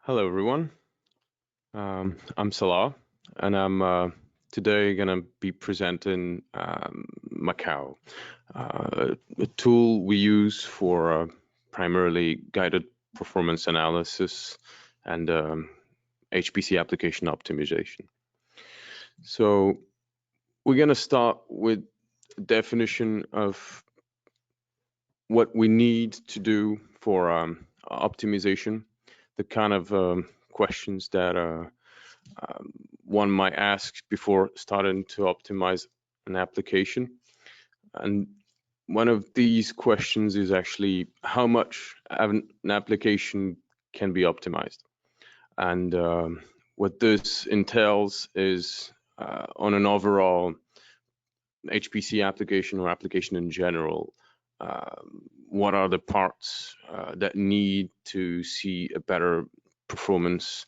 Hello, everyone. I'm Salah, and I'm today going to be presenting MAQAO, a tool we use for primarily guided performance analysis and HPC application optimization. So we're going to start with a definition of what we need to do for optimization, the kind of questions that one might ask before starting to optimize an application. And one of these questions is actually how much an application can be optimized. And what this entails is on an overall HPC application or application in general, what are the parts that need to see a better performance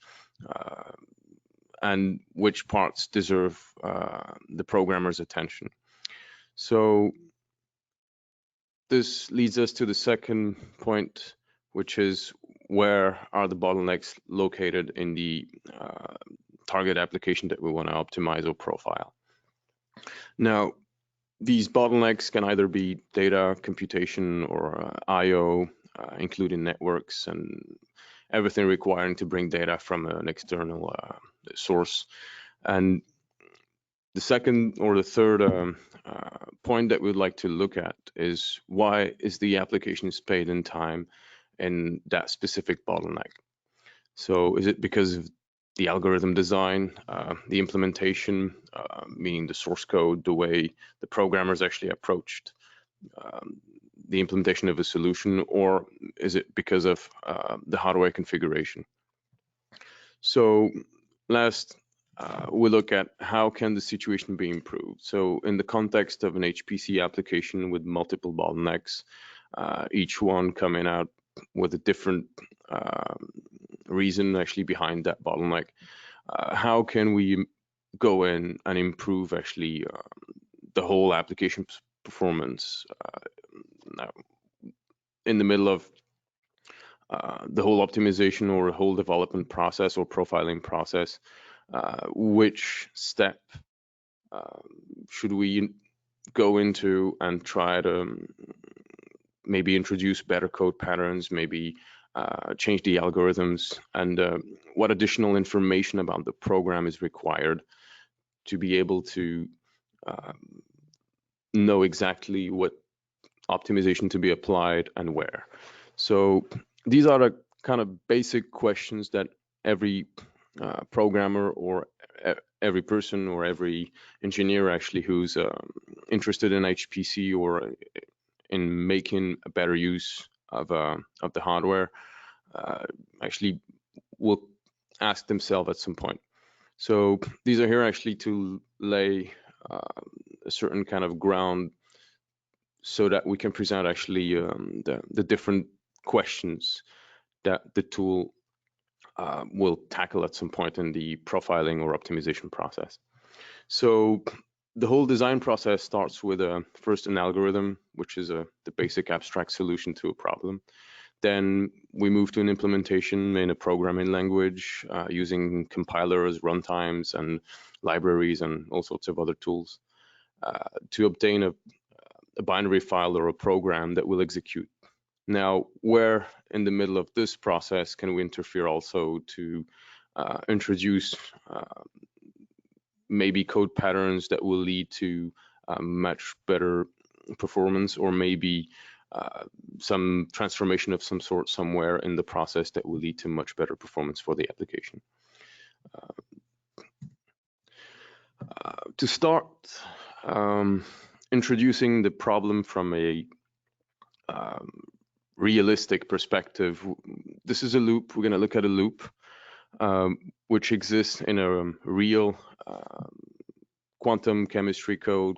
and which parts deserve the programmer's attention. So this leads us to the second point, which is where are the bottlenecks located in the target application that we want to optimize or profile. Now, these bottlenecks can either be data, computation, or I/O, including networks and everything requiring to bring data from an external source. And the second or the third point that we'd like to look at is why is the application spaced in time in that specific bottleneck? So is it because of the algorithm design, the implementation, meaning the source code, the way the programmers actually approached the implementation of a solution, or is it because of the hardware configuration? So last, we look at how can the situation be improved. So in the context of an HPC application with multiple bottlenecks, each one coming out with a different reason actually behind that bottleneck, how can we go in and improve actually the whole application performance now in the middle of the whole optimization or whole development process or profiling process? Which step should we go into and try to maybe introduce better code patterns, maybe change the algorithms, and what additional information about the program is required to be able to know exactly what optimization to be applied and where. So these are the kind of basic questions that every programmer or every person or every engineer actually who's interested in HPC or in making a better use of the hardware actually will ask themselves at some point. So these are here actually to lay a certain kind of ground so that we can present actually the different questions that the tool will tackle at some point in the profiling or optimization process. So the whole design process starts with first an algorithm, which is the basic abstract solution to a problem. Then we move to an implementation in a programming language using compilers, runtimes, and libraries, and all sorts of other tools to obtain a binary file or a program that will execute. Now, where in the middle of this process can we interfere also to introduce maybe code patterns that will lead to much better performance, or maybe some transformation of some sort somewhere in the process that will lead to much better performance for the application. To start, introducing the problem from a realistic perspective, this is a loop. We're going to look at a loop which exists in a real quantum chemistry code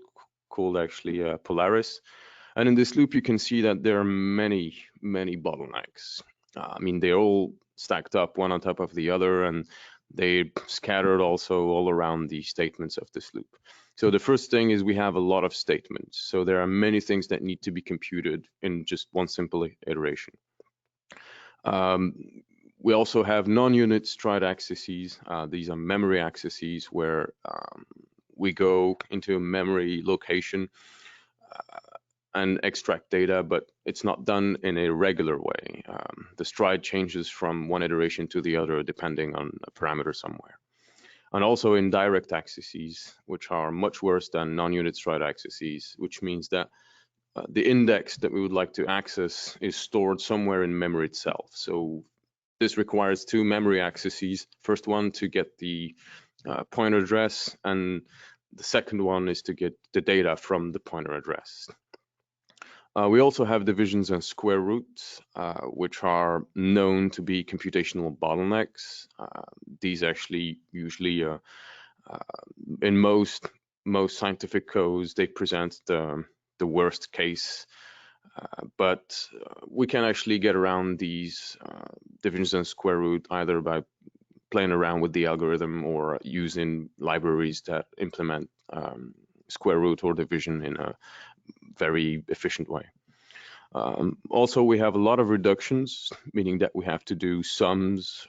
called actually Polaris. And in this loop, you can see that there are many bottlenecks. I mean, they're all stacked up one on top of the other, and they're scattered also all around the statements of this loop. So the first thing is we have a lot of statements. So there are many things that need to be computed in just one simple iteration. We also have non-unit stride accesses. These are memory accesses where we go into a memory location and extract data, but it's not done in a regular way. The stride changes from one iteration to the other depending on a parameter somewhere. And also indirect accesses, which are much worse than non-unit stride accesses, which means that the index that we would like to access is stored somewhere in memory itself. So this requires two memory accesses. First one to get the pointer address, and the second one is to get the data from the pointer address. We also have divisions and square roots, which are known to be computational bottlenecks. These actually usually, in most scientific codes, they present the worst case, but we can actually get around these divisions and square root either by playing around with the algorithm or using libraries that implement square root or division in a very efficient way. Also, we have a lot of reductions, meaning that we have to do sums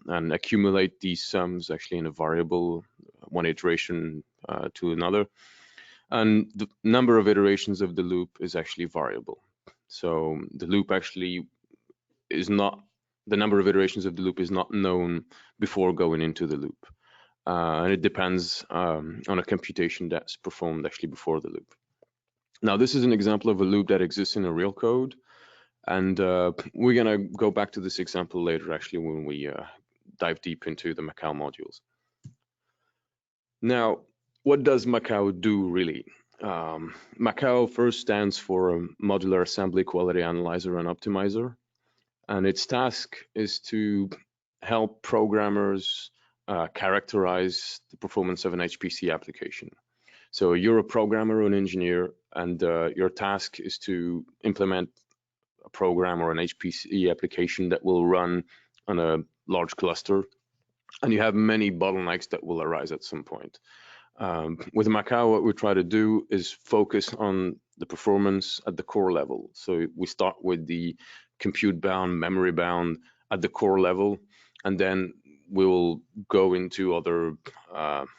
and accumulate these sums actually in a variable, one iteration to another. And the number of iterations of the loop is actually variable. So the loop actually is not, the number of iterations of the loop is not known before going into the loop. And it depends on a computation that's performed actually before the loop. Now, this is an example of a loop that exists in a real code. And we're going to go back to this example later, actually, when we dive deep into the MAQAO modules. Now, what does MAQAO do, really? MAQAO first stands for a Modular Assembly Quality Analyzer and Optimizer. And its task is to help programmers characterize the performance of an HPC application. So you're a programmer or an engineer, and your task is to implement a program or an HPC application that will run on a large cluster, and you have many bottlenecks that will arise at some point. With MAQAO, what we try to do is focus on the performance at the core level. So we start with the compute bound, memory bound at the core level, and then we will go into other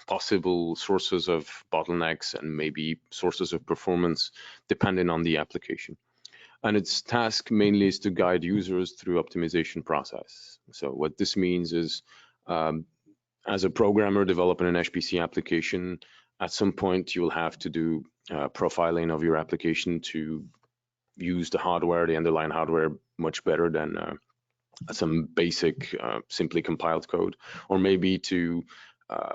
possible sources of bottlenecks and maybe sources of performance depending on the application. And its task mainly is to guide users through optimization process. So what this means is, as a programmer developing an HPC application, at some point you'll have to do profiling of your application to use the hardware, the underlying hardware, much better than some basic simply compiled code, or maybe to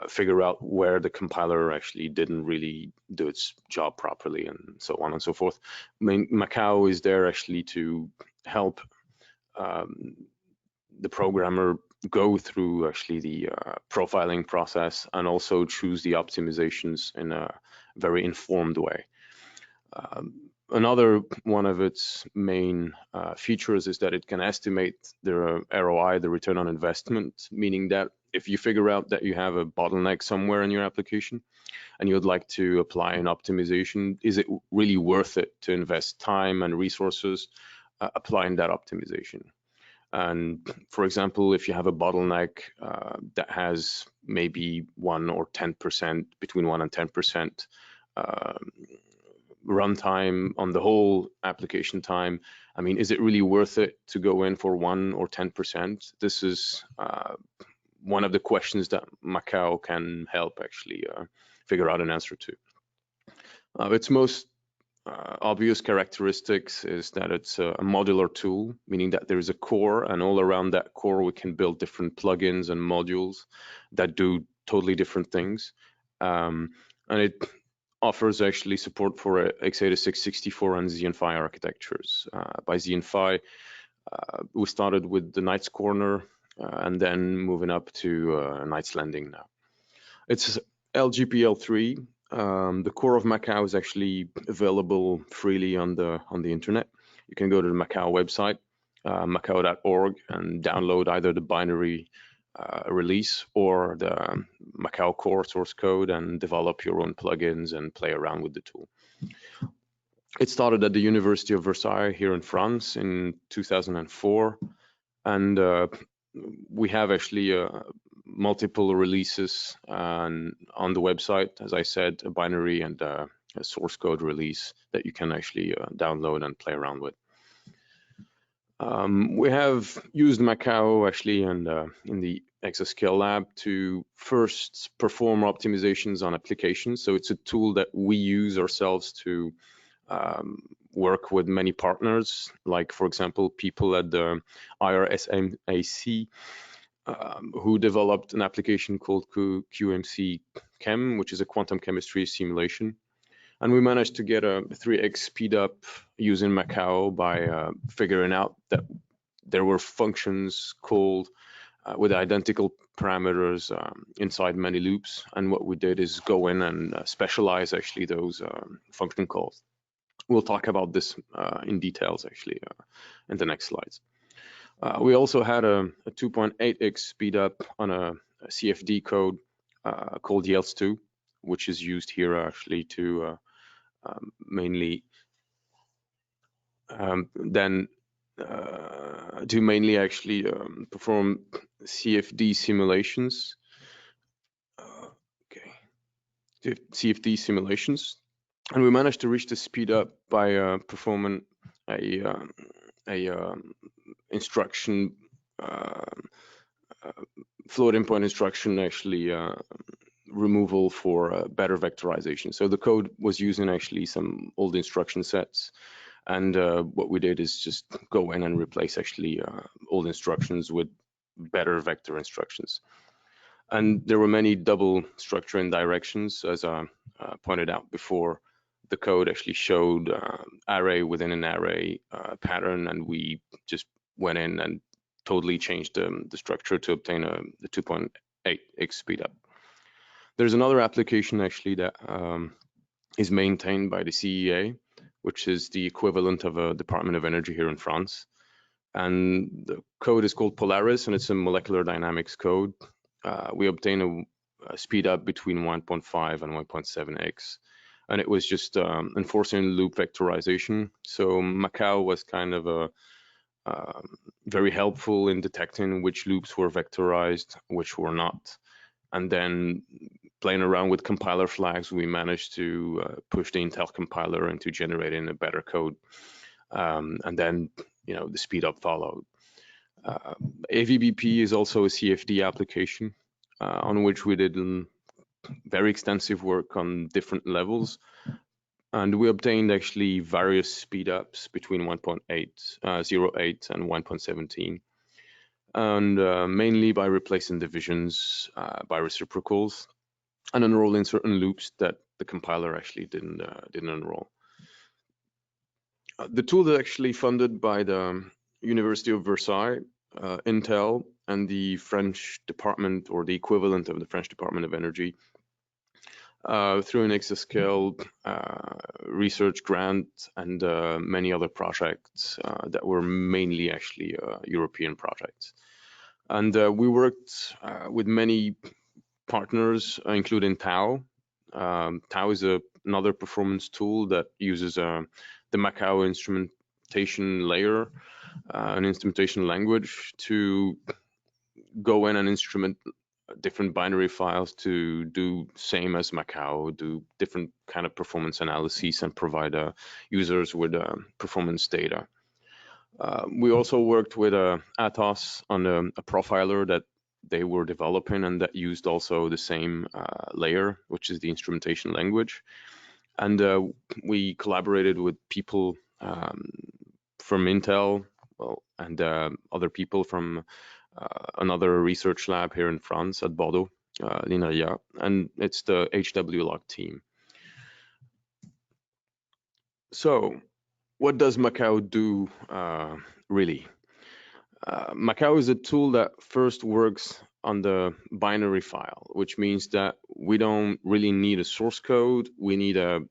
figure out where the compiler actually didn't really do its job properly, and so on and so forth. I mean, MAQAO is there actually to help the programmer go through actually the profiling process and also choose the optimizations in a very informed way. Another one of its main features is that it can estimate the ROI, the return on investment, meaning that if you figure out that you have a bottleneck somewhere in your application and you'd like to apply an optimization, is it really worth it to invest time and resources applying that optimization? And for example, if you have a bottleneck that has maybe 1 or 10%, between 1 and 10% runtime on the whole application time, I mean, is it really worth it to go in for 1 or 10%? This is one of the questions that MAQAO can help actually figure out an answer to. Its most obvious characteristics is that it's a modular tool, meaning that there is a core, and all around that core we can build different plugins and modules that do totally different things. And it offers actually support for x86, 64, and ZN5 architectures. By ZN5, we started with the Knight's Corner and then moving up to Knight's Landing now. It's LGPL3. The core of MAQAO is actually available freely on the internet. You can go to the MAQAO website, MAQAO.org, and download either the binary release or the MAQAO core source code and develop your own plugins and play around with the tool. It started at the University of Versailles here in France in 2004, and we have actually multiple releases on the website. As I said, a binary and a source code release that you can actually download and play around with. We have used MAQAO actually and in the Exascale lab to first perform optimizations on applications. So it's a tool that we use ourselves to work with many partners, like for example, people at the IRSMAC who developed an application called QMC Chem, which is a quantum chemistry simulation. And we managed to get a 3x speed up using MAQAO by figuring out that there were functions called with identical parameters inside many loops. And what we did is go in and specialize actually those function calls. We'll talk about this in details actually in the next slides. We also had a 2.8x speed up on a CFD code called YELS2, which is used here actually to mainly actually perform CFD simulations. CFD simulations, and we managed to reach the speed up by performing a instruction floating point instruction actually removal for better vectorization. So the code was using actually some old instruction sets, and what we did is just go in and replace actually old instructions with better vector instructions. And there were many double structuring directions, as I pointed out before. The code actually showed array within an array pattern, and we just went in and totally changed the structure to obtain the 2.8x speed up. There's another application actually that is maintained by the CEA, which is the equivalent of a Department of Energy here in France. And the code is called Polaris, and it's a molecular dynamics code. We obtain a speed up between 1.5 and 1.7x. And it was just enforcing loop vectorization. So MAQAO was kind of very helpful in detecting which loops were vectorized, which were not. And then playing around with compiler flags, we managed to push the Intel compiler into generating a better code. And then, the speed up followed. AVBP is also a CFD application on which we did very extensive work on different levels. And we obtained actually various speed ups between 1.08 and 1.17. And mainly by replacing divisions by reciprocals and enrolling certain loops that the compiler actually didn't enroll. The tool is actually funded by the University of Versailles, Intel, and the French department, or the equivalent of the French Department of Energy, through an Exascale research grant and many other projects that were mainly actually European projects. And we worked with many partners, including Tau. Tau is another performance tool that uses the MAQAO instrumentation layer, an instrumentation language, to go in and instrument different binary files to do same as MAQAO, do different kind of performance analyses and provide users with performance data. We also worked with Atos on a profiler that they were developing and that used also the same layer, which is the instrumentation language. And we collaborated with people from Intel, and other people from another research lab here in France at Bordeaux, l'INRIA, and it's the HWLOG team. So what does MAQAO do really? MAQAO is a tool that first works on the binary file, which means that we don't really need a source code. We need a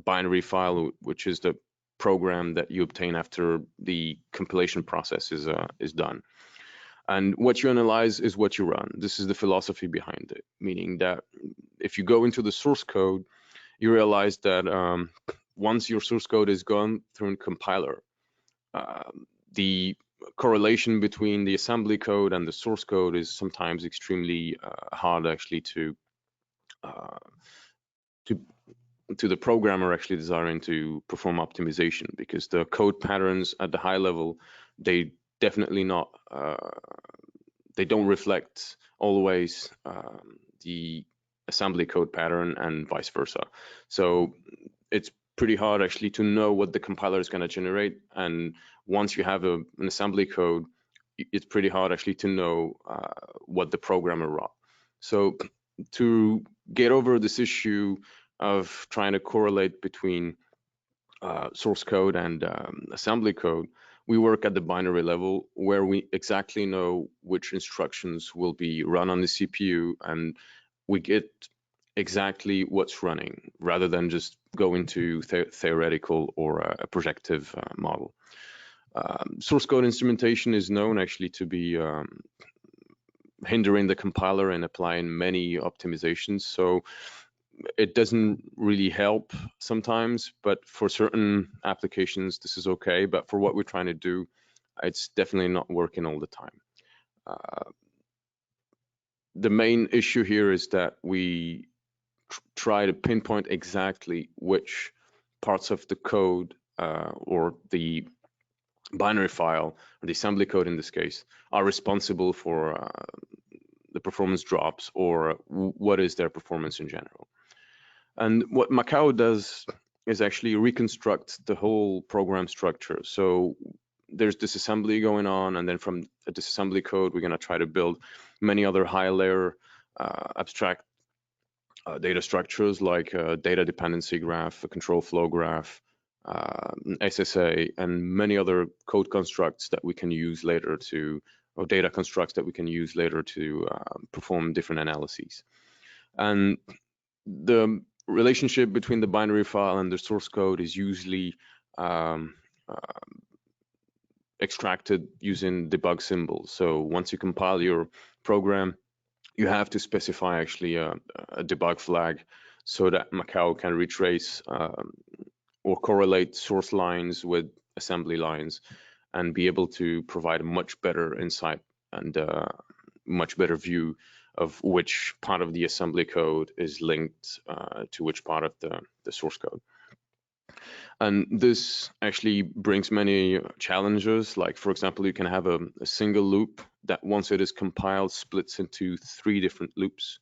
binary file, which is the program that you obtain after the compilation process is done. And what you analyze is what you run. This is the philosophy behind it, meaning that if you go into the source code, you realize that once your source code is gone through a compiler, the correlation between the assembly code and the source code is sometimes extremely hard actually to the programmer actually desiring to perform optimization, because the code patterns at the high level, they definitely not they don't reflect always the assembly code pattern and vice versa. So it's pretty hard actually to know what the compiler is going to generate, and once you have an assembly code, it's pretty hard actually to know what the programmer wrote. So to get over this issue of trying to correlate between source code and assembly code, we work at the binary level, where we exactly know which instructions will be run on the CPU, and we get exactly what's running, rather than just go into theoretical or a projective model. Source code instrumentation is known actually to be hindering the compiler and applying many optimizations. So it doesn't really help sometimes, but for certain applications, this is okay. But for what we're trying to do, it's definitely not working all the time. The main issue here is that we try to pinpoint exactly which parts of the code or the binary file, or the assembly code in this case, are responsible for the performance drops, or what is their performance in general. And what MAQAO does is actually reconstruct the whole program structure. So there's disassembly going on, and then from a disassembly code, we're going to try to build many other high layer abstract data structures, like a data dependency graph, a control flow graph, SSA, and many other code constructs that we can use later to, or data constructs that we can use later to perform different analyses. And the relationship between the binary file and the source code is usually extracted using debug symbols. So once you compile your program, you have to specify actually a debug flag, so that MAQAO can retrace or correlate source lines with assembly lines, and be able to provide a much better insight and much better view of which part of the assembly code is linked to which part of the source code. And this actually brings many challenges. Like, for example, you can have a single loop that, once it is compiled, splits into 3 different loops.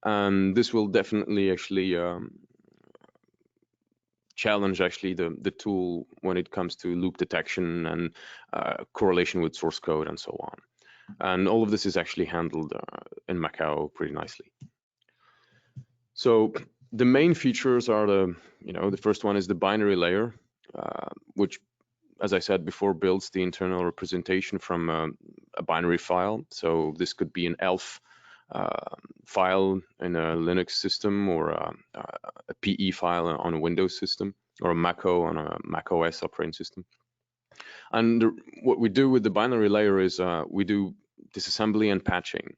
And this will definitely actually challenge actually the tool when it comes to loop detection and correlation with source code and so on. And all of this is actually handled in MAQAO pretty nicely. So the main features are the first one is the binary layer, which, as I said before, builds the internal representation from a binary file. So this could be an ELF file in a Linux system, or a PE file on a Windows system, or a MAQAO on a macOS operating system. And what we do with the binary layer is we do disassembly and patching.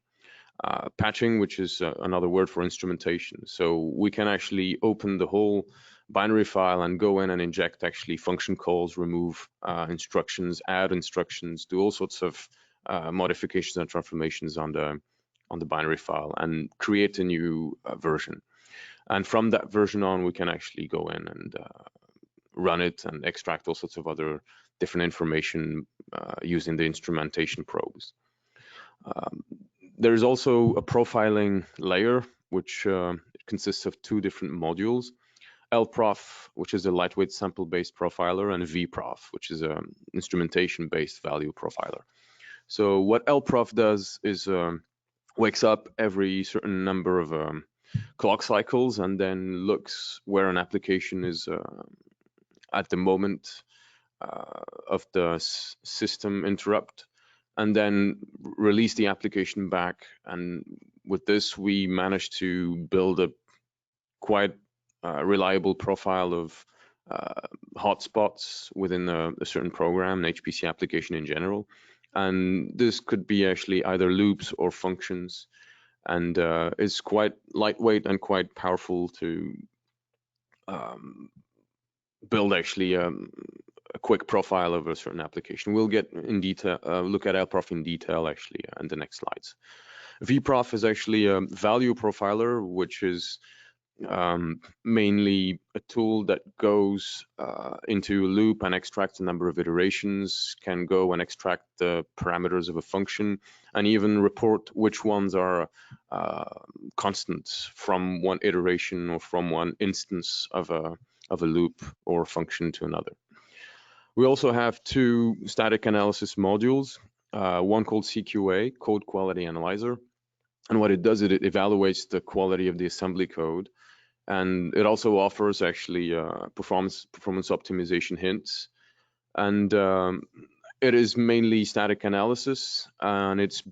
Patching, which is another word for instrumentation. So we can actually open the whole binary file and go in and inject actually function calls, remove instructions, add instructions, do all sorts of modifications and transformations on the binary file, and create a new version. And from that version on, we can actually go in and run it and extract all sorts of other different information using the instrumentation probes. There's also a profiling layer, which consists of 2 different modules: LPROPS, which is a lightweight sample-based profiler, and VPROF, which is an instrumentation-based value profiler. So what LPROF does is wakes up every certain number of clock cycles, and then looks where an application is at the moment of the system interrupt, and then release the application back. And with this, we managed to build a quite reliable profile of hotspots within a certain program, an HPC application in general. And this could be actually either loops or functions, and it's quite lightweight and quite powerful to build actually a a quick profile of a certain application. We'll get in detail, look at LPROF in detail actually in the next slides. VPROF is actually a value profiler, which is mainly a tool that goes into a loop and extracts a number of iterations, can go and extract the parameters of a function, and even report which ones are constants from one iteration or from one instance of a loop or function to another. We also have two static analysis modules, one called CQA, Code Quality Analyzer. And what it does is it evaluates the quality of the assembly code. And it also offers actually performance optimization hints. And it is mainly static analysis, and it's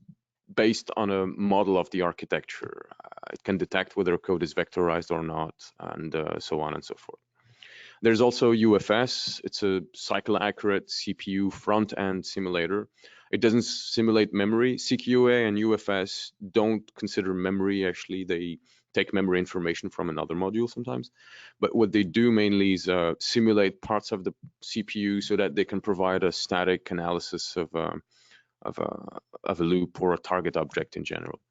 based on a model of the architecture. It can detect whether code is vectorized or not, and so on and so forth. There's also UFS. It's a cycle-accurate CPU front-end simulator. It doesn't simulate memory. CQA and UFS don't consider memory, actually. They take memory information from another module sometimes. But what they do mainly is simulate parts of the CPU so that they can provide a static analysis of a loop or a target object in general.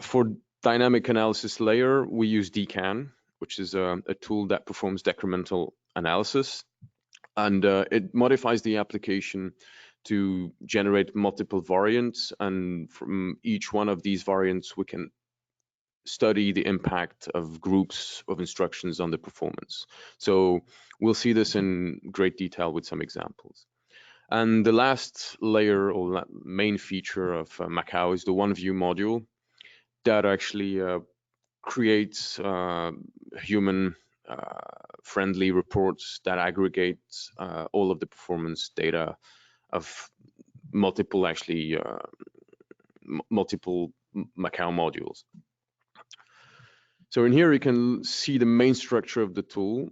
For dynamic analysis layer, we use DCAN, which is a tool that performs decremental analysis, and it modifies the application to generate multiple variants, and from each one of these variants we can study the impact of groups of instructions on the performance. So we'll see this in great detail with some examples. And the last layer or main feature of MAQAO is the OneView module that actually creates human friendly reports that aggregate all of the performance data of multiple multiple MAQAO modules. So in here you can see the main structure of the tool.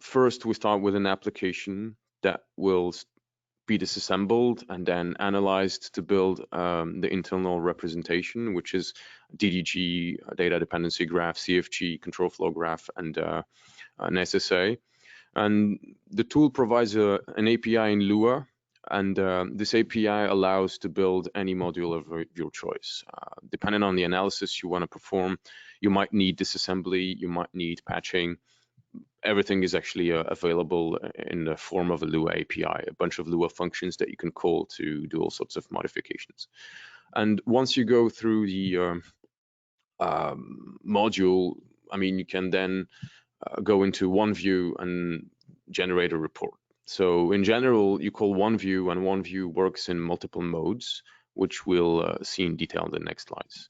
First we start with an application that will be disassembled and then analyzed to build the internal representation, which is DDG, data dependency graph, CFG, control flow graph, and an SSA. And the tool provides an API in Lua, and this API allows to build any module of your choice. Depending on the analysis you want to perform, you might need disassembly, you might need patching. Everything is actually available in the form of a Lua API, a bunch of Lua functions that you can call to do all sorts of modifications. And once you go through the module, I mean, you can then go into OneView and generate a report. So in general, you call OneView, and OneView works in multiple modes, which we'll see in detail in the next slides.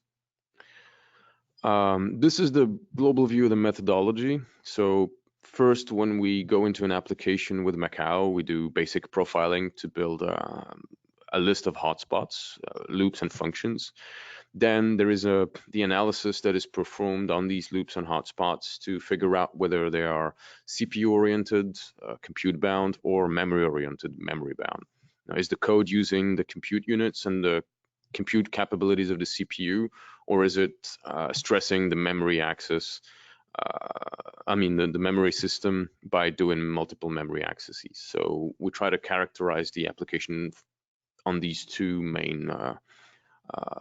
This is the global view of the methodology. So first, when we go into an application with MAQAO, we do basic profiling to build a list of hotspots, loops, and functions. Then there is the analysis that is performed on these loops and hotspots to figure out whether they are CPU-oriented, compute-bound, or memory-oriented, memory-bound. Now, is the code using the compute units and the compute capabilities of the CPU, or is it stressing the memory access, the memory system by doing multiple memory accesses? So we try to characterize the application on these two main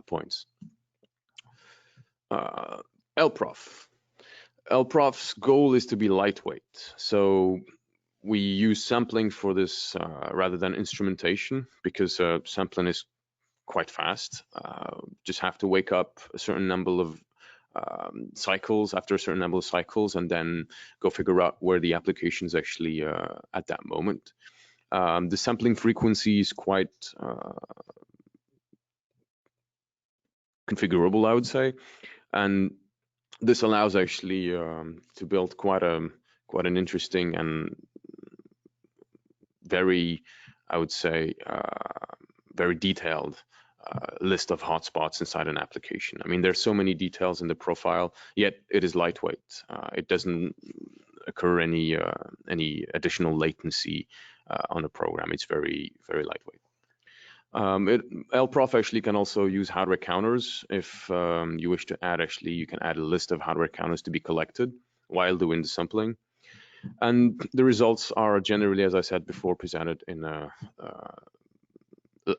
points. LPROP's goal is to be lightweight. So we use sampling for this rather than instrumentation, because sampling is quite fast. Just have to wake up a certain number of cycles, after a certain number of cycles, and then go figure out where the application is actually at that moment. The sampling frequency is quite configurable, I would say, and this allows actually to build quite an interesting and very, I would say, very detailed list of hotspots inside an application. I mean, there's so many details in the profile, yet it is lightweight. It doesn't occur any additional latency on the program. It's very, very lightweight. LPROF actually can also use hardware counters. If you wish to add, you can add a list of hardware counters to be collected while doing the sampling. And the results are generally, as I said before, presented in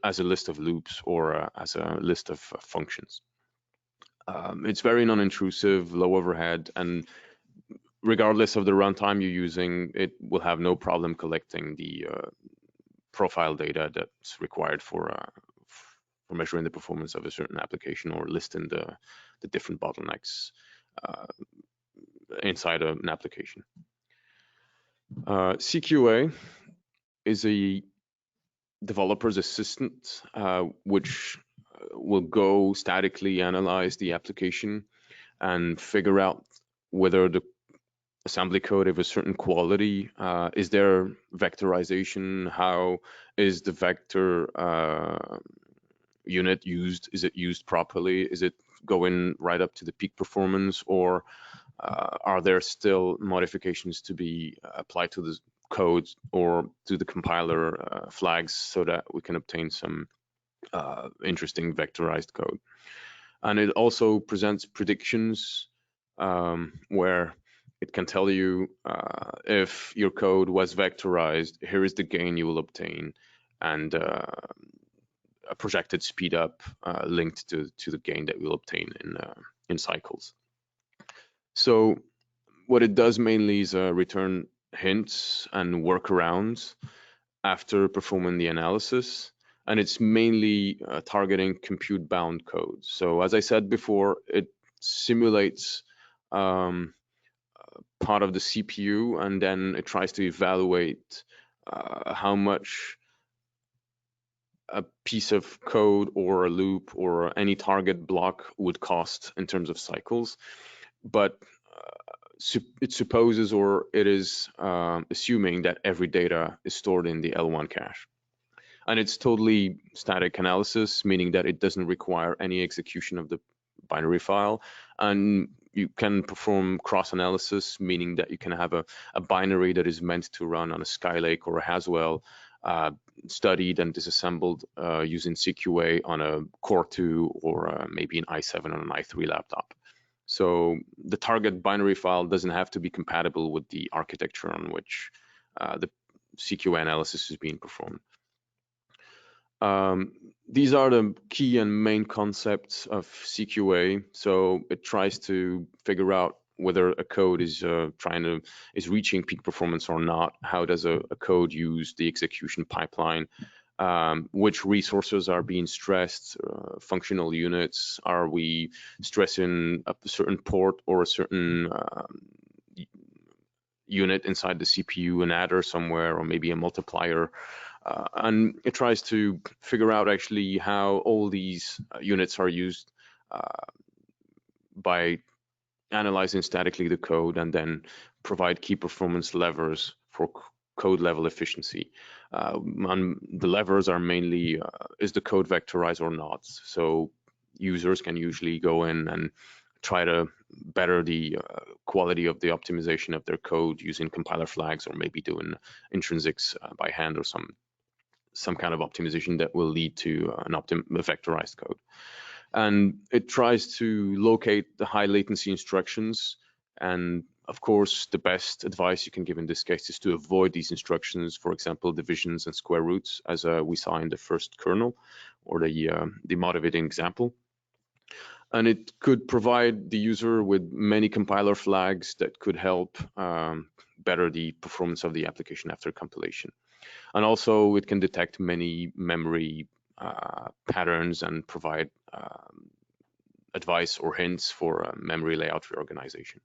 as a list of loops or as a list of functions. It's very non-intrusive, low overhead, and regardless of the runtime you're using, it will have no problem collecting the profile data that's required for measuring the performance of a certain application or listing the different bottlenecks inside an application. CQA is a developer's assistant, which will go statically analyze the application and figure out whether the assembly code of a certain quality, is there vectorization, how is the vector unit used, is it used properly, is it going right up to the peak performance, or are there still modifications to be applied to the code or to the compiler flags so that we can obtain some interesting vectorized code. And it also presents predictions where it can tell you if your code was vectorized, here is the gain you will obtain, and a projected speed up linked to the gain that we'll obtain in cycles. So what it does mainly is return hints and workarounds after performing the analysis, and it's mainly targeting compute-bound code. So as I said before, it simulates part of the CPU, and then it tries to evaluate how much a piece of code or a loop or any target block would cost in terms of cycles. But it supposes, or it is assuming, that every data is stored in the L1 cache. And it's totally static analysis, meaning that it doesn't require any execution of the binary file. And you can perform cross-analysis, meaning that you can have a binary that is meant to run on a Skylake or a Haswell, studied and disassembled using CQA on a Core 2 or maybe an i7 or an i3 laptop. So the target binary file doesn't have to be compatible with the architecture on which the CQA analysis is being performed. These are the key and main concepts of CQA. So it tries to figure out whether a code is reaching peak performance or not. How does a code use the execution pipeline? Which resources are being stressed, functional units, are we stressing a certain port or a certain unit inside the CPU, an adder somewhere, or maybe a multiplier, and it tries to figure out actually how all these units are used by analyzing statically the code, and then provide key performance levers for code level efficiency. And the levers are mainly, is the code vectorized or not? So users can usually go in and try to better the quality of the optimization of their code using compiler flags, or maybe doing intrinsics by hand, or some kind of optimization that will lead to a vectorized code. And it tries to locate the high latency instructions. And of course, the best advice you can give in this case is to avoid these instructions, for example, divisions and square roots, as we saw in the first kernel, or the motivating example. And it could provide the user with many compiler flags that could help better the performance of the application after compilation. And also it can detect many memory patterns and provide advice or hints for memory layout reorganization.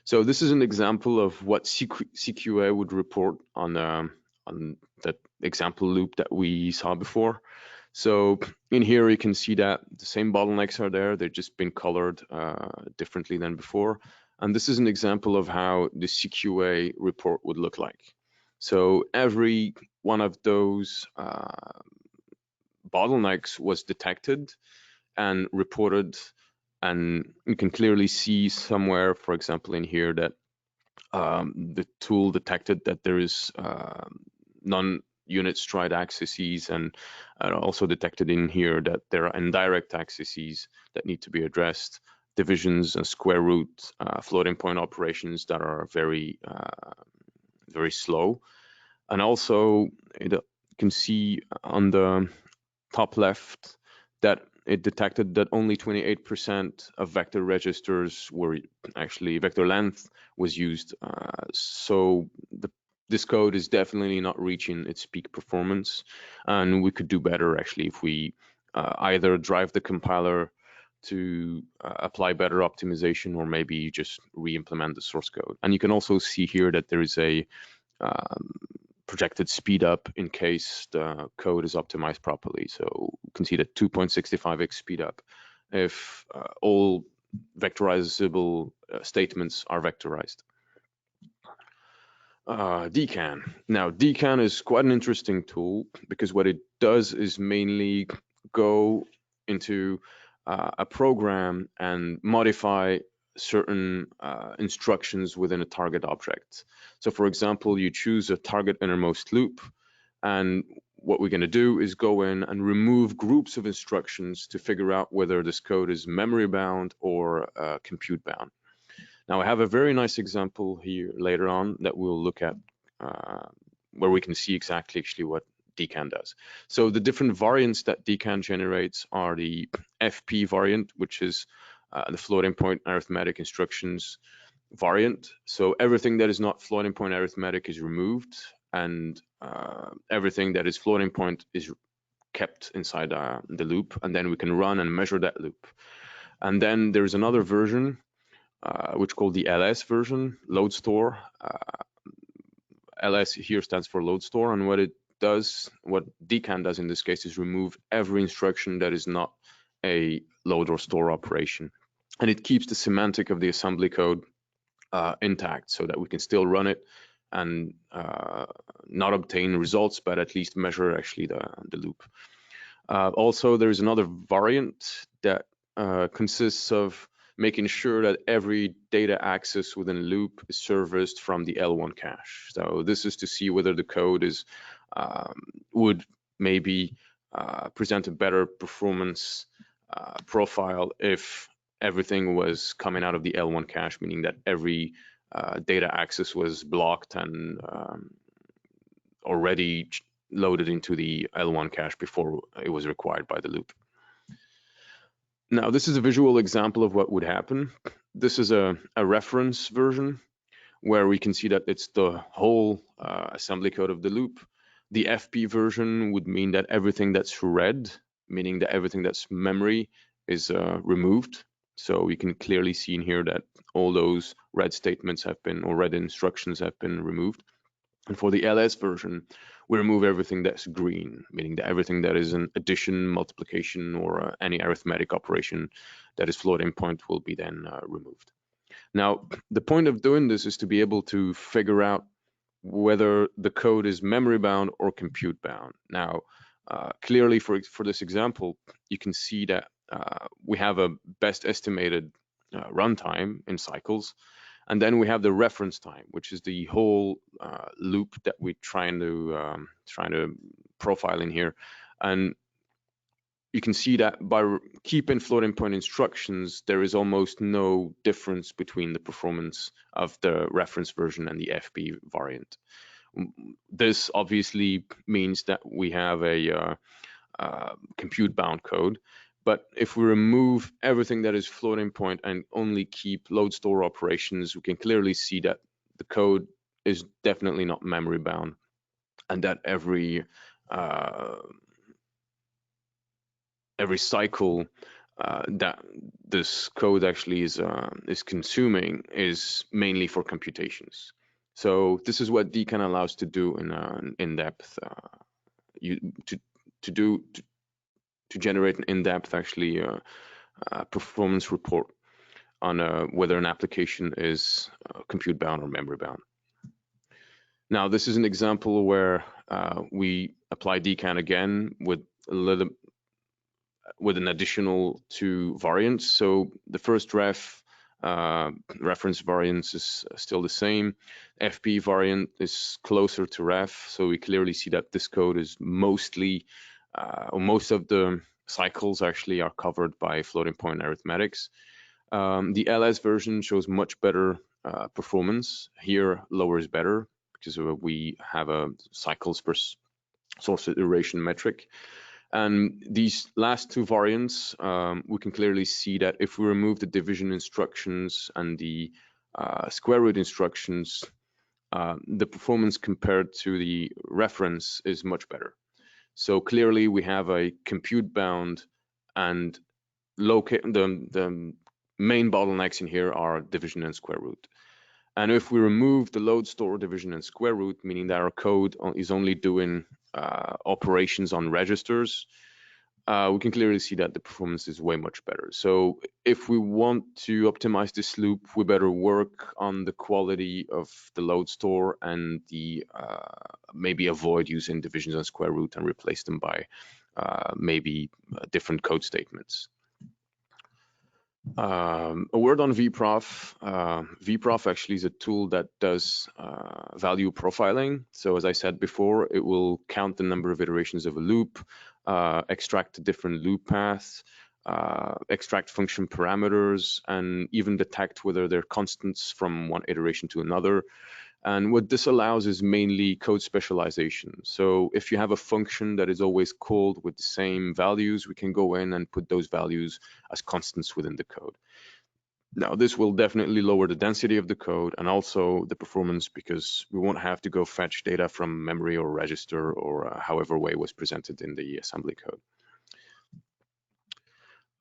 So this is an example of what CQA would report on that example loop that we saw before. So in here, you can see that the same bottlenecks are there. They've just been colored differently than before. And this is an example of how the CQA report would look like. So every one of those bottlenecks was detected and reported, and you can clearly see somewhere, for example, in here, that the tool detected that there is non-unit stride accesses, and also detected in here that there are indirect accesses that need to be addressed. divisions and square root, floating point operations that are very slow. And also you can see on the top left that it detected that only 28% of vector registers were actually vector length was used. So this code is definitely not reaching its peak performance, and we could do better actually if we either drive the compiler to apply better optimization, or maybe just re-implement the source code. And you can also see here that there is a projected speed up in case the code is optimized properly. So you can see that 2.65x speed up if all vectorizable statements are vectorized. DCAN. Now, DCAN is quite an interesting tool because what it does is mainly go into a program and modify certain instructions within a target object. So for example, you choose a target innermost loop, and what we're going to do is go in and remove groups of instructions to figure out whether this code is memory bound or compute bound. Now I have a very nice example here later on that we'll look at where we can see exactly actually what DCAN does. So the different variants that DCAN generates are the FP variant, which is the floating point arithmetic instructions variant. So everything that is not floating point arithmetic is removed, and everything that is floating point is kept inside the loop, and then we can run and measure that loop. And then there's another version which called the LS version, load store. LS here stands for load store, and what it does, what DCAN does in this case, is remove every instruction that is not a load or store operation. And it keeps the semantic of the assembly code intact so that we can still run it and not obtain results, but at least measure actually the loop. Also, there's another variant that consists of making sure that every data access within a loop is serviced from the L1 cache. So this is to see whether the code is would maybe present a better performance profile if everything was coming out of the L1 cache, meaning that every data access was blocked and already loaded into the L1 cache before it was required by the loop. Now, this is a visual example of what would happen. This is a reference version where we can see that it's the whole assembly code of the loop. The FP version would mean that everything that's read, meaning that everything that's memory, is removed. So we can clearly see in here that all those read statements have been, or read instructions have been removed. And for the LS version, we remove everything that's green, meaning that everything that is an addition, multiplication, or any arithmetic operation that is floating point will be then removed. Now, the point of doing this is to be able to figure out whether the code is memory bound or compute bound. Now, clearly for this example, you can see that we have a best estimated runtime in cycles. And then we have the reference time, which is the whole loop that we're trying to profile in here. And you can see that by keeping floating point instructions, there is almost no difference between the performance of the reference version and the FP variant. This obviously means that we have a compute bound code. But if we remove everything that is floating point and only keep load store operations, we can clearly see that the code is definitely not memory bound, and that every cycle that this code actually is consuming is mainly for computations. So this is what DCAN allows to do in in-depth to generate an in-depth actually performance report on whether an application is compute bound or memory bound. Now, this is an example where we apply DCAN again with an additional 2 variants. So the first reference variance is still the same. FP variant is closer to ref, so we clearly see that this code is mostly or most of the cycles actually are covered by floating point arithmetics. The LS version shows much better performance. Here, lower is better because we have a cycles per source iteration metric. And these last two variants, we can clearly see that if we remove the division instructions and the square root instructions, the performance compared to the reference is much better. So clearly we have a compute bound, and the main bottlenecks in here are division and square root. And if we remove the load, store, division, and square root, meaning that our code is only doing operations on registers, we can clearly see that the performance is way much better. So if we want to optimize this loop, we better work on the quality of the load store and the maybe avoid using divisions and square root and replace them by maybe different code statements. A word on VPROF. VPROF actually is a tool that does value profiling. So as I said before, it will count the number of iterations of a loop, extract different loop paths, extract function parameters, and even detect whether they're constants from one iteration to another. And what this allows is mainly code specialization. So if you have a function that is always called with the same values, we can go in and put those values as constants within the code. Now, this will definitely lower the density of the code and also the performance, because we won't have to go fetch data from memory or register or however way was presented in the assembly code.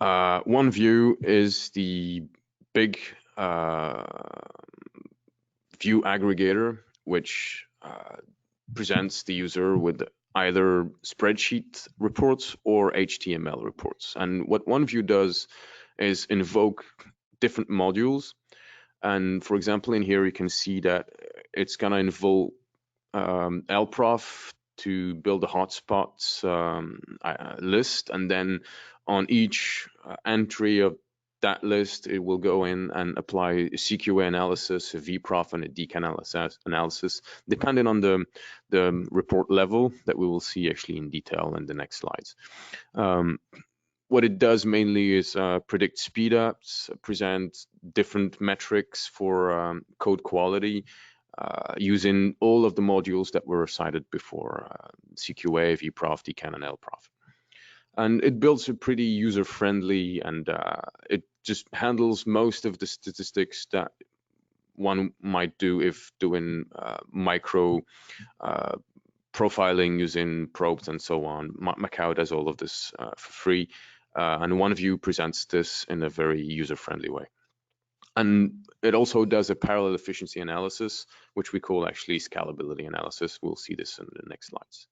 OneView is the big view aggregator, which presents the user with either spreadsheet reports or HTML reports. And what OneView does is invoke different modules. And for example, in here, you can see that it's going to invoke LPROPS to build a hotspots list. And then on each entry of that list, it will go in and apply a CQA analysis, a VPROF, and a DCAN analysis, depending on the report level that we will see actually in detail in the next slides. What it does mainly is predict speedups, present different metrics for code quality, using all of the modules that were cited before, CQA, VPROF, DCAN, and LPROF. And it builds a pretty user-friendly, and it just handles most of the statistics that one might do if doing micro profiling using probes and so on. MAQAO does all of this for free, and OneView presents this in a very user-friendly way. And it also does a parallel efficiency analysis, which we call actually scalability analysis. We'll see this in the next slides.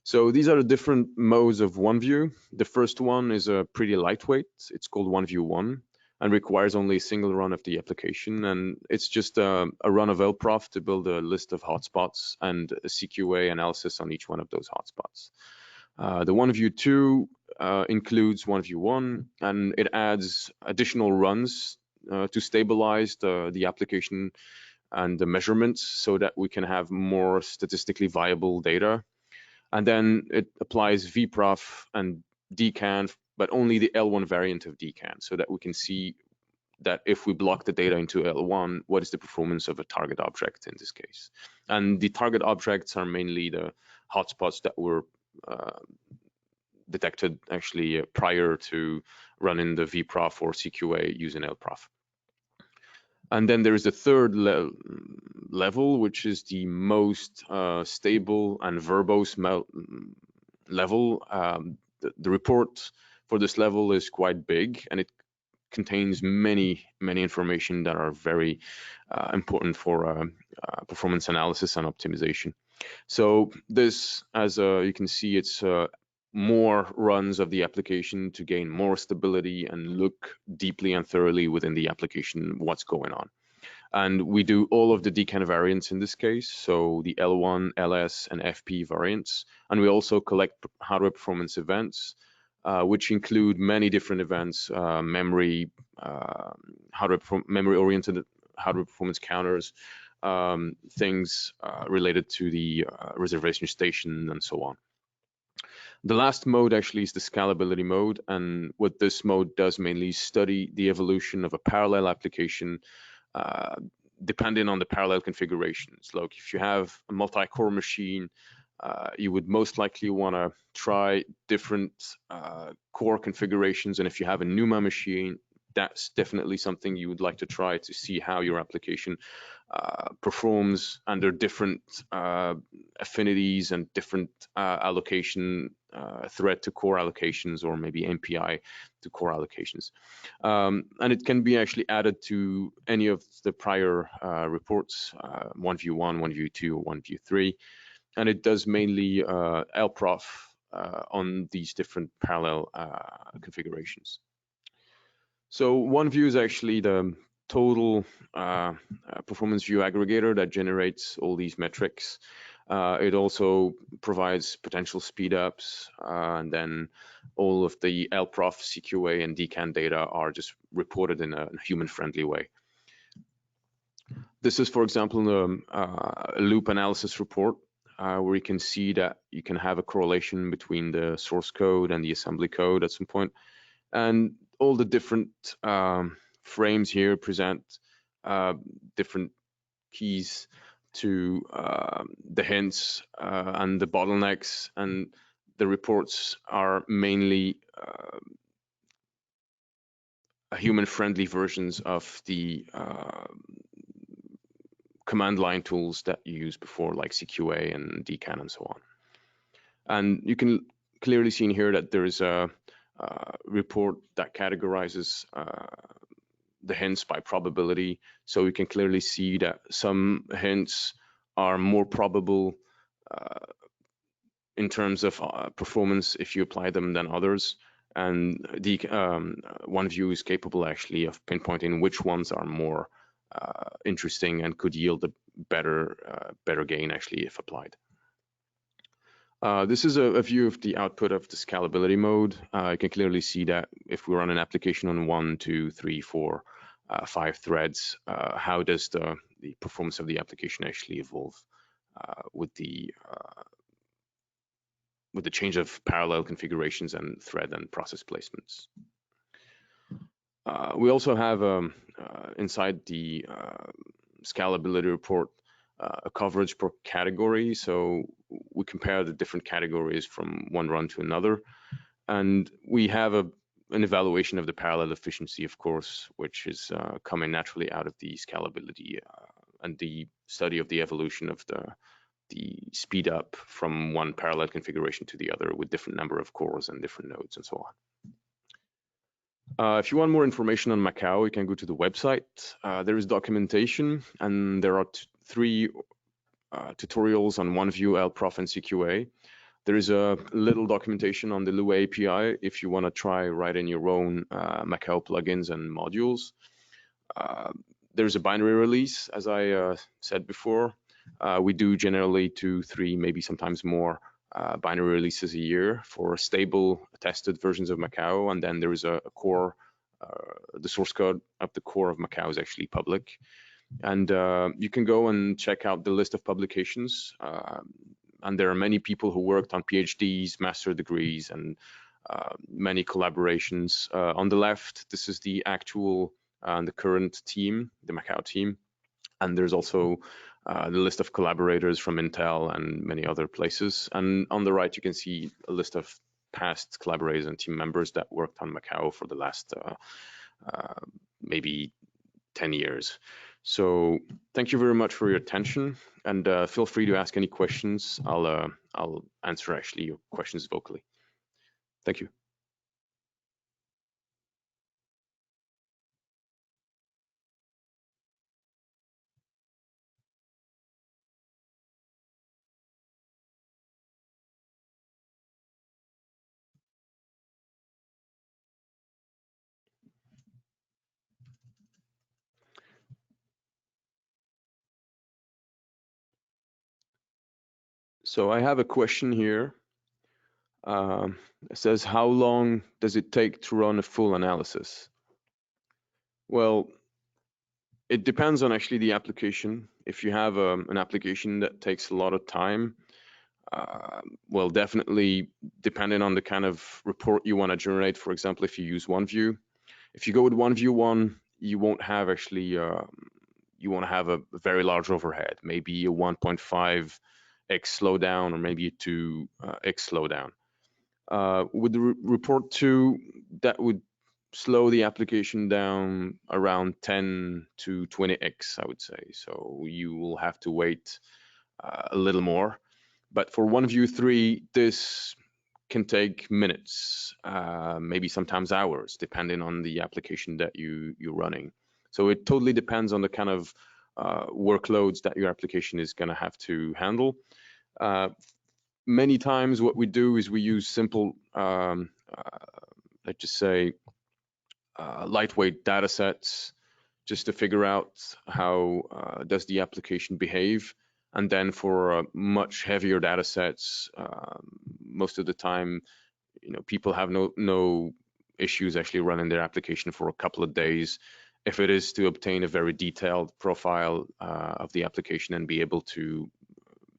So these are the different modes of OneView. The first one is pretty lightweight. It's called OneView 1 and requires only a single run of the application. And it's just a run of LPROF to build a list of hotspots and a CQA analysis on each one of those hotspots. The OneView 2 includes OneView 1, and it adds additional runs to stabilize the application and the measurements so that we can have more statistically viable data. And then it applies VPROF and DCAN, but only the L1 variant of DCAN, so that we can see that if we block the data into L1, what is the performance of a target object in this case. And the target objects are mainly the hotspots that were detected actually prior to running the VPROF or CQA using LPROF. And then there is the third level, which is the most stable and verbose level. The report for this level is quite big, and it contains many information that are very important for performance analysis and optimization. So this, as you can see, it's more runs of the application to gain more stability and look deeply and thoroughly within the application what's going on. And we do all of the DCAN variants in this case, so the L1, LS, and FP variants. And we also collect hardware performance events, which include many different events, memory-oriented hardware performance counters, things related to the reservation station, and so on. The last mode actually is the scalability mode, and what this mode does mainly is study the evolution of a parallel application depending on the parallel configurations. Like if you have a multi-core machine, you would most likely want to try different core configurations, and if you have a NUMA machine, that's definitely something you would like to try to see how your application performs under different affinities and different allocation thread to core allocations, or maybe MPI to core allocations. And it can be actually added to any of the prior reports, OneView 1, OneView 2, or OneView 3. And it does mainly LPROP on these different parallel configurations. So OneView is actually the total performance view aggregator that generates all these metrics. It also provides potential speedups, and then all of the LPROP, CQA, and DCAN data are just reported in a human-friendly way. This is, for example, a loop analysis report where you can see that you can have a correlation between the source code and the assembly code at some point. And all the different frames here present different keys to the hints and the bottlenecks, and the reports are mainly human-friendly versions of the command line tools that you used before, like CQA and DCAN and so on. And you can clearly see in here that there is a report that categorizes the hints by probability. So you can clearly see that some hints are more probable in terms of performance if you apply them than others. And the OneView is capable actually of pinpointing which ones are more interesting and could yield a better gain actually if applied. This is a view of the output of the scalability mode. You can clearly see that if we run an application on 1, 2, 3, 4, 5 threads, how does the performance of the application actually evolve with the change of parallel configurations and thread and process placements. We also have inside the scalability report a coverage per category. So we compare the different categories from one run to another. And we have an evaluation of the parallel efficiency, of course, which is coming naturally out of the scalability and the study of the evolution of the speed up from one parallel configuration to the other with different number of cores and different nodes and so on. If you want more information on MAQAO, you can go to the website. There is documentation, and there are 3 tutorials on OneView, LPROP, and CQA. There is a little documentation on the Lua API if you want to try writing your own MAQAO plugins and modules. There's a binary release, as I said before. We do generally 2, 3, maybe sometimes more binary releases a year for stable tested versions of MAQAO, and then there is a core, the source code of the core of MAQAO is actually public. And you can go and check out the list of publications. And there are many people who worked on PhDs, master degrees, and many collaborations. On the left, this is the actual and the current team, the MAQAO team. And there's also the list of collaborators from Intel and many other places. And on the right, you can see a list of past collaborators and team members that worked on MAQAO for the last maybe 10 years. So thank you very much for your attention, and feel free to ask any questions. I'll answer actually your questions vocally. Thank you. So I have a question here. It says, how long does it take to run a full analysis? Well, it depends on actually the application. If you have an application that takes a lot of time, Well, definitely depending on the kind of report you want to generate. For example, if you use OneView, if you go with OneView 1, you won't have actually, you won't have a very large overhead, maybe a 1.5x slowdown or maybe a 2x slowdown. With the report 2, that would slow the application down around 10 to 20x, I would say. So you will have to wait a little more. But for OneView 3, this can take minutes, maybe sometimes hours, depending on the application that you're running. So it totally depends on the kind of workloads that your application is going to have to handle. Many times what we do is we use simple, let's just say, lightweight data sets just to figure out how does the application behave. And then for much heavier data sets, most of the time, people have no issues actually running their application for a couple of days. If it is to obtain a very detailed profile of the application and be able to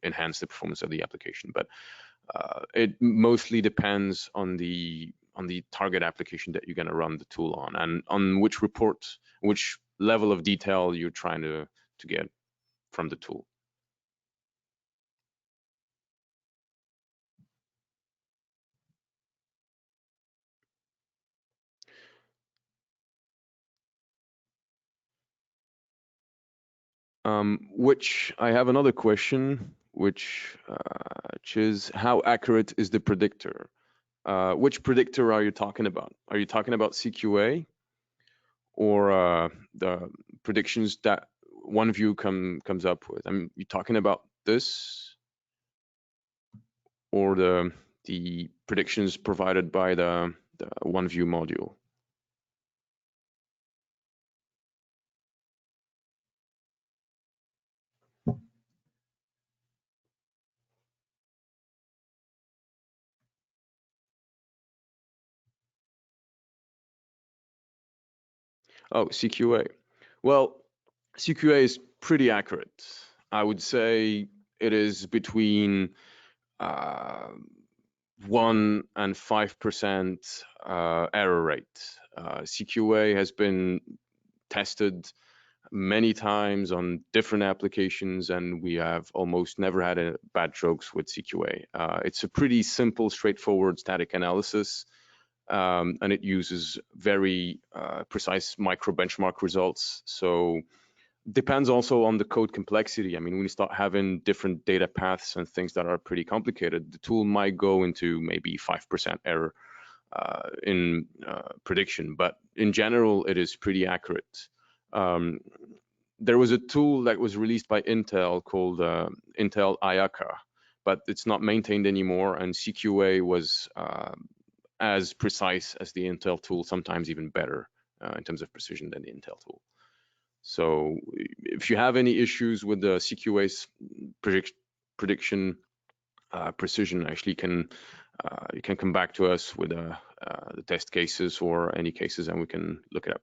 enhance the performance of the application. But it mostly depends on the target application that you're going to run the tool on, and on which report, which level of detail you're trying to get from the tool. Which I have another question, which is how accurate is the predictor? Which predictor are you talking about? Are you talking about CQA or the predictions that OneView comes up with? I mean, you talking about this or the predictions provided by the OneView module? Oh, CQA. Well, CQA is pretty accurate. I would say it is between 1 and 5% error rate. CQA has been tested many times on different applications, and we have almost never had bad jokes with CQA. It's a pretty simple, straightforward static analysis, and it uses very precise micro benchmark results. So depends also on the code complexity. I mean, when you start having different data paths and things that are pretty complicated, the tool might go into maybe 5% error in prediction, but in general, it is pretty accurate. There was a tool that was released by Intel called Intel IACA, but it's not maintained anymore, and CQA was as precise as the Intel tool, sometimes even better in terms of precision than the Intel tool. So if you have any issues with the CQA's prediction precision, actually you can come back to us with the test cases or any cases, and we can look it up.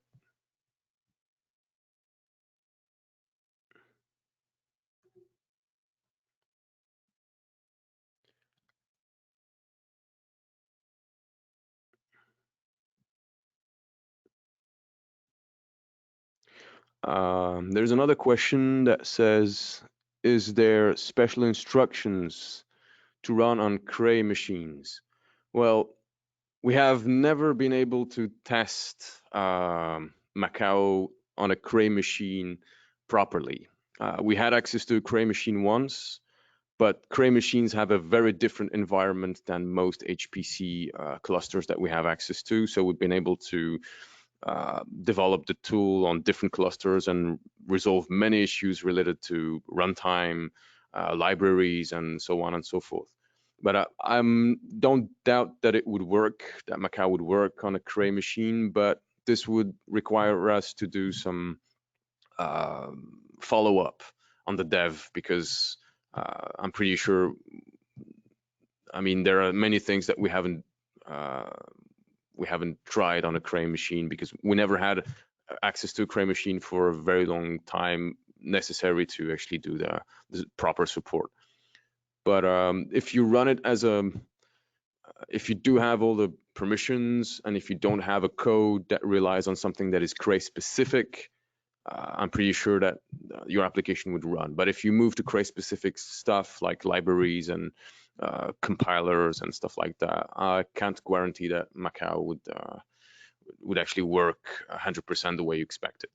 There's another question that says, is there special instructions to run on Cray machines? Well, we have never been able to test MAQAO on a Cray machine properly. We had access to a Cray machine once, but Cray machines have a very different environment than most HPC clusters that we have access to. So we've been able to develop the tool on different clusters and resolve many issues related to runtime, libraries, and so on and so forth. But I don't doubt that it would work, that MAQAO would work on a Cray machine, but this would require us to do some follow-up on the dev, because I'm pretty sure, I mean, there are many things that we haven't tried on a Cray machine because we never had access to a Cray machine for a very long time necessary to actually do the proper support. But if you run it as if you do have all the permissions, and if you don't have a code that relies on something that is Cray specific, I'm pretty sure that your application would run. But if you move to Cray specific stuff like libraries and compilers and stuff like that, I can't guarantee that MAQAO would actually work 100% the way you expect it.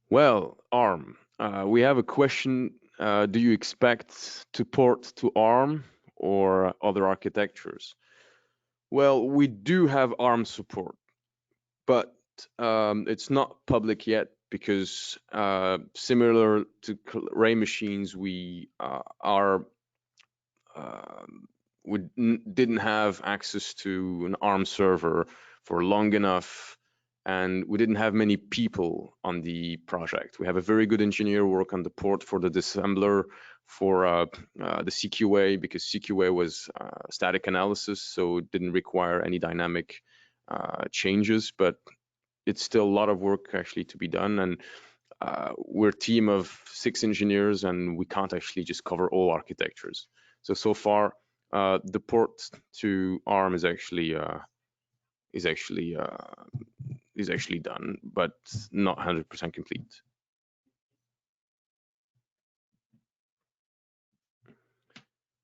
Well, ARM. We have a question. Do you expect to port to ARM or other architectures? Well, we do have ARM support, but it's not public yet because similar to Ray machines, we didn't have access to an ARM server for long enough, and we didn't have many people on the project. We have a very good engineer work on the port for the disassembler for the CQA, because CQA was static analysis, so it didn't require any dynamic changes, but it's still a lot of work actually to be done. And we're a team of 6 engineers, and we can't actually just cover all architectures. So far, the port to ARM is actually done, but not 100% complete.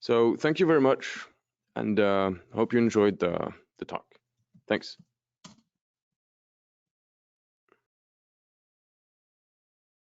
So thank you very much, and hope you enjoyed the talk. Thanks.